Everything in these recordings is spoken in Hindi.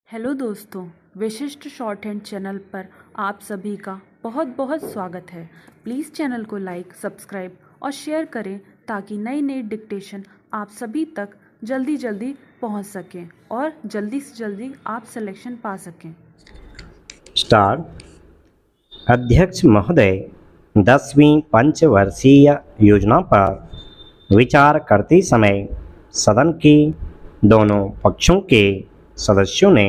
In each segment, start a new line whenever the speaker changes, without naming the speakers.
हेलो दोस्तों, विशिष्ट शॉर्ट हैंड चैनल पर आप सभी का बहुत बहुत स्वागत है। प्लीज़ चैनल को लाइक, सब्सक्राइब और शेयर करें ताकि नई नई डिक्टेशन आप सभी तक जल्दी जल्दी पहुंच सकें और जल्दी से जल्दी आप सिलेक्शन पा सकें।
स्टार्ट। अध्यक्ष महोदय 10वीं पंचवर्षीय योजना पर विचार करते समय सदन के दोनों पक्षों के सदस्यों ने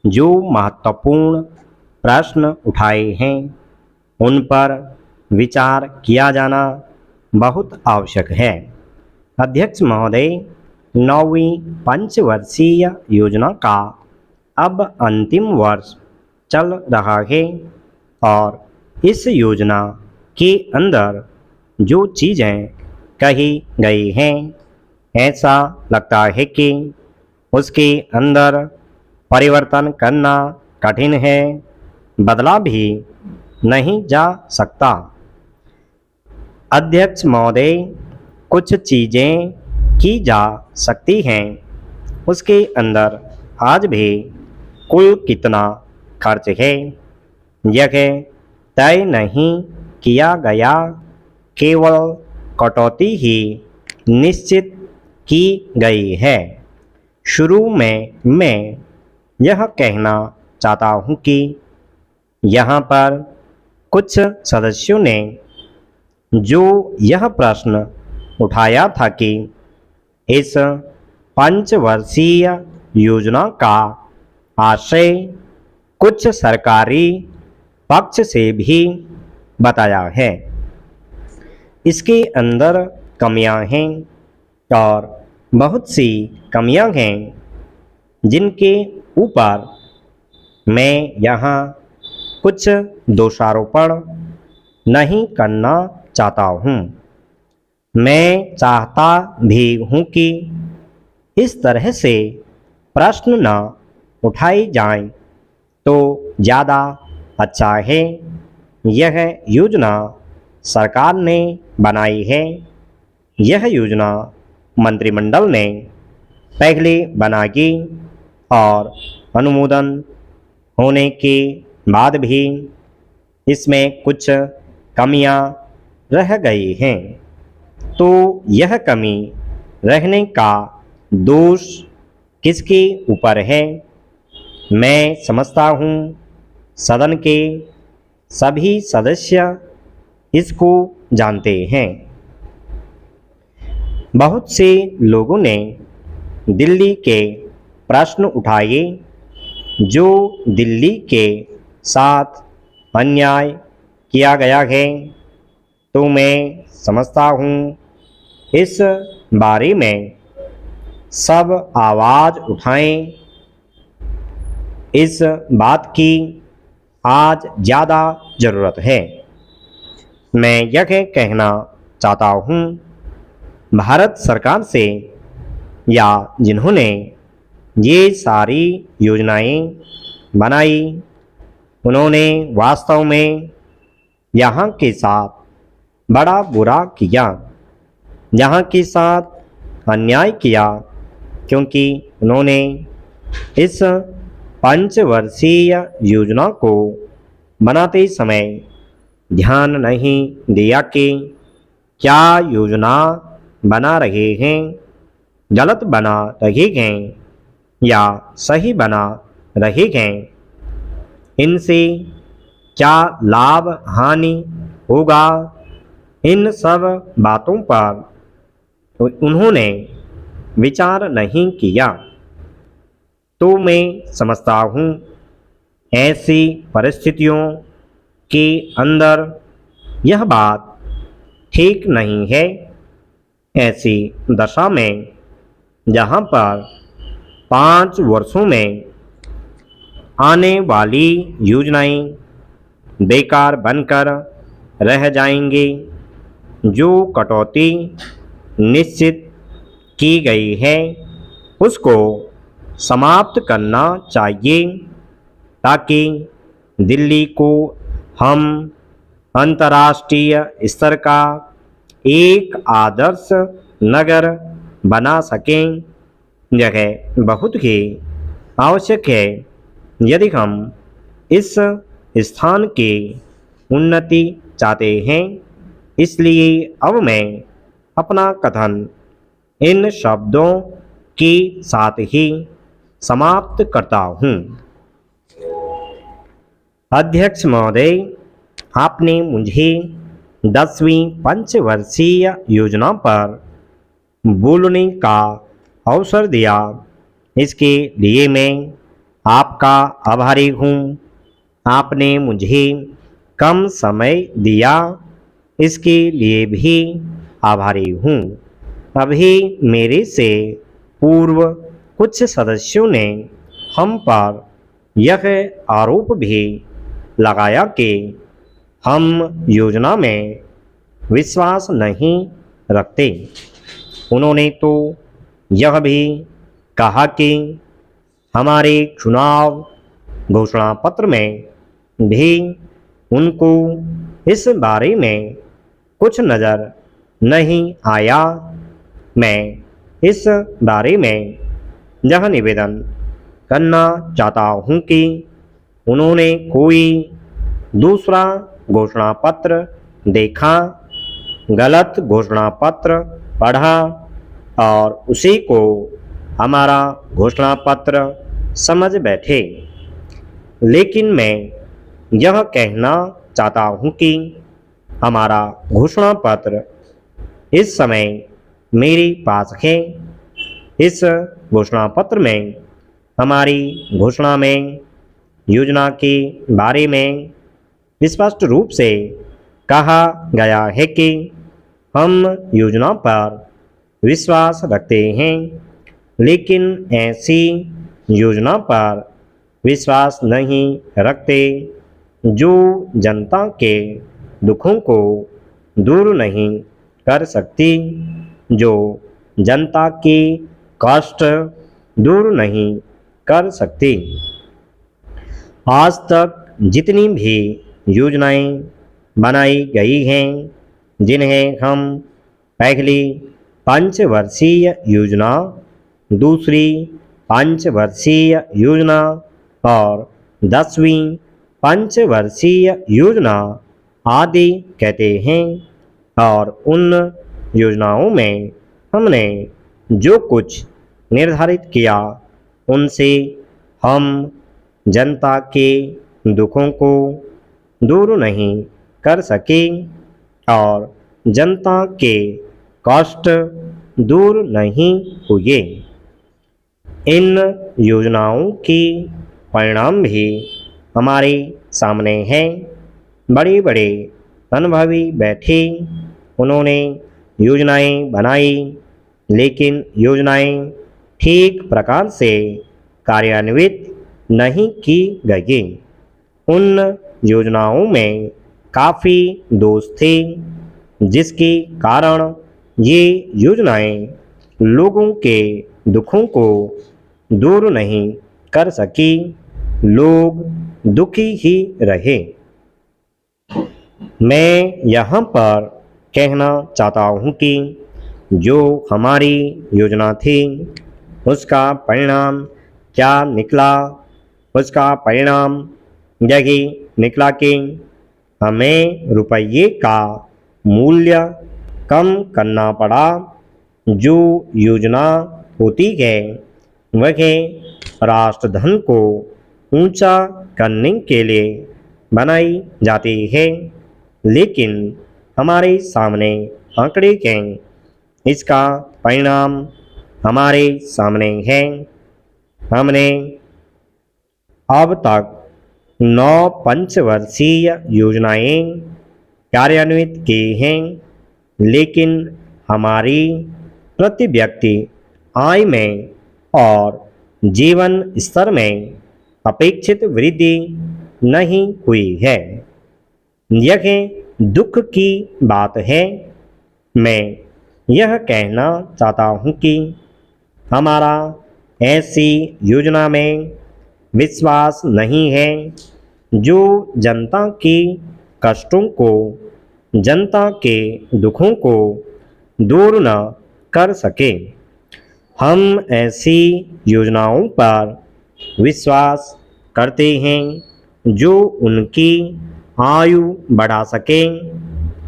जो महत्वपूर्ण प्रश्न उठाए हैं उन पर विचार किया जाना बहुत आवश्यक है। अध्यक्ष महोदय, 9वीं पंचवर्षीय योजना का अब अंतिम वर्ष चल रहा है और इस योजना के अंदर जो चीज़ें कही गई हैं ऐसा लगता है कि उसके अंदर परिवर्तन करना कठिन है, बदला भी नहीं जा सकता। अध्यक्ष महोदय, कुछ चीज़ें की जा सकती हैं, उसके अंदर आज भी कुल कितना खर्च है यह तय नहीं किया गया, केवल कटौती ही निश्चित की गई है। शुरू में मैं यह कहना चाहता हूँ कि यहाँ पर कुछ सदस्यों ने जो यह प्रश्न उठाया था कि इस पंचवर्षीय योजना का आशय कुछ सरकारी पक्ष से भी बताया है। इसके अंदर कमियां हैं और बहुत सी कमियां हैं जिनके ऊपर मैं यहाँ कुछ दोषारोपण नहीं करना चाहता हूँ। मैं चाहता भी हूँ कि इस तरह से प्रश्न न उठाए जाएं तो ज़्यादा अच्छा है। यह योजना सरकार ने बनाई है। यह योजना मंत्रिमंडल ने पहले बनाई और अनुमोदन होने के बाद भी इसमें कुछ कमियां रह गई हैं, तो यह कमी रहने का दोष किसके ऊपर है? मैं समझता हूँ सदन के सभी सदस्य इसको जानते हैं। बहुत से लोगों ने दिल्ली के प्रश्न उठाए जो दिल्ली के साथ अन्याय किया गया है, तो मैं समझता हूँ इस बारे में सब आवाज़ उठाएं। इस बात की आज ज़्यादा ज़रूरत है। मैं यह कहना चाहता हूँ भारत सरकार से या जिन्होंने ये सारी योजनाएं बनाई उन्होंने वास्तव में यहाँ के साथ बड़ा बुरा किया, यहाँ के साथ अन्याय किया, क्योंकि उन्होंने इस पंचवर्षीय योजना को बनाते समय ध्यान नहीं दिया कि क्या योजना बना रहे हैं, गलत बना रहे हैं या सही बना रहे हैं, इनसे क्या लाभ हानि होगा, इन सब बातों पर उन्होंने विचार नहीं किया। तो मैं समझता हूँ ऐसी परिस्थितियों के अंदर यह बात ठीक नहीं है। ऐसी दशा में जहाँ पर 5 वर्षों में आने वाली योजनाएं बेकार बनकर रह जाएंगी, जो कटौती निश्चित की गई है उसको समाप्त करना चाहिए ताकि दिल्ली को हम अंतर्राष्ट्रीय स्तर का एक आदर्श नगर बना सकें। यह बहुत ही आवश्यक है यदि हम इस स्थान की उन्नति चाहते हैं। इसलिए अब मैं अपना कथन इन शब्दों के साथ ही समाप्त करता हूँ। अध्यक्ष महोदय, आपने मुझे 10वीं पंचवर्षीय योजना पर बोलने का अवसर दिया। इसके लिए मैं आपका आभारी हूँ। आपने मुझे कम समय दिया, इसके लिए भी आभारी हूँ। अभी मेरे से पूर्व कुछ सदस्यों ने हम पर यह आरोप भी लगाया कि हम योजना में विश्वास नहीं रखते। उन्होंने तो यह भी कहा कि हमारे चुनाव घोषणा पत्र में भी उनको इस बारे में कुछ नज़र नहीं आया। मैं इस बारे में यह निवेदन करना चाहता हूँ कि उन्होंने कोई दूसरा घोषणा पत्र देखा, गलत घोषणा पत्र पढ़ा और उसी को हमारा घोषणा पत्र समझ बैठे। लेकिन मैं यह कहना चाहता हूँ कि हमारा घोषणा पत्र इस समय मेरे पास है। इस घोषणा पत्र में हमारी घोषणा में योजना के बारे में स्पष्ट रूप से कहा गया है कि हम योजना पर विश्वास रखते हैं, लेकिन ऐसी योजना पर विश्वास नहीं रखते जो जनता के दुखों को दूर नहीं कर सकती, जो जनता के कष्ट दूर नहीं कर सकती। आज तक जितनी भी योजनाएं बनाई गई हैं, जिन्हें हम पहली पंचवर्षीय योजना, दूसरी पंचवर्षीय योजना और 10वीं पंचवर्षीय योजना आदि कहते हैं, और उन योजनाओं में हमने जो कुछ निर्धारित किया उनसे हम जनता के दुखों को दूर नहीं कर सके और जनता के कष्ट दूर नहीं हुए। इन योजनाओं के परिणाम भी हमारे सामने हैं। बड़े बड़े अनुभवी बैठे, उन्होंने योजनाएं बनाई, लेकिन योजनाएं ठीक प्रकार से कार्यान्वित नहीं की गई। उन योजनाओं में काफ़ी दोष थे, जिसके कारण ये योजनाएं लोगों के दुखों को दूर नहीं कर सकी। लोग दुखी ही रहे। मैं यहाँ पर कहना चाहता हूँ कि जो हमारी योजना थी उसका परिणाम क्या निकला। उसका परिणाम यही निकला कि हमें रुपये का मूल्य कम करना पड़ा। जो योजना होती है वह राष्ट्रधन को ऊंचा करने के लिए बनाई जाती है, लेकिन हमारे सामने आंकड़े हैं। इसका परिणाम हमारे सामने है। हमने अब तक 9 पंचवर्षीय योजनाएं कार्यान्वित की हैं, लेकिन हमारी प्रति व्यक्ति आय में और जीवन स्तर में अपेक्षित वृद्धि नहीं हुई है। यह दुख की बात है। मैं यह कहना चाहता हूँ कि हमारा ऐसी योजना में विश्वास नहीं है जो जनता के कष्टों को, जनता के दुखों को दूर न कर सके। हम ऐसी योजनाओं पर विश्वास करते हैं, जो उनकी आयु बढ़ा सकें,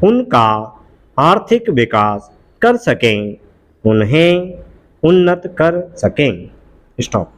उनका आर्थिक विकास कर सकें, उन्हें उन्नत कर सकें। स्टॉप।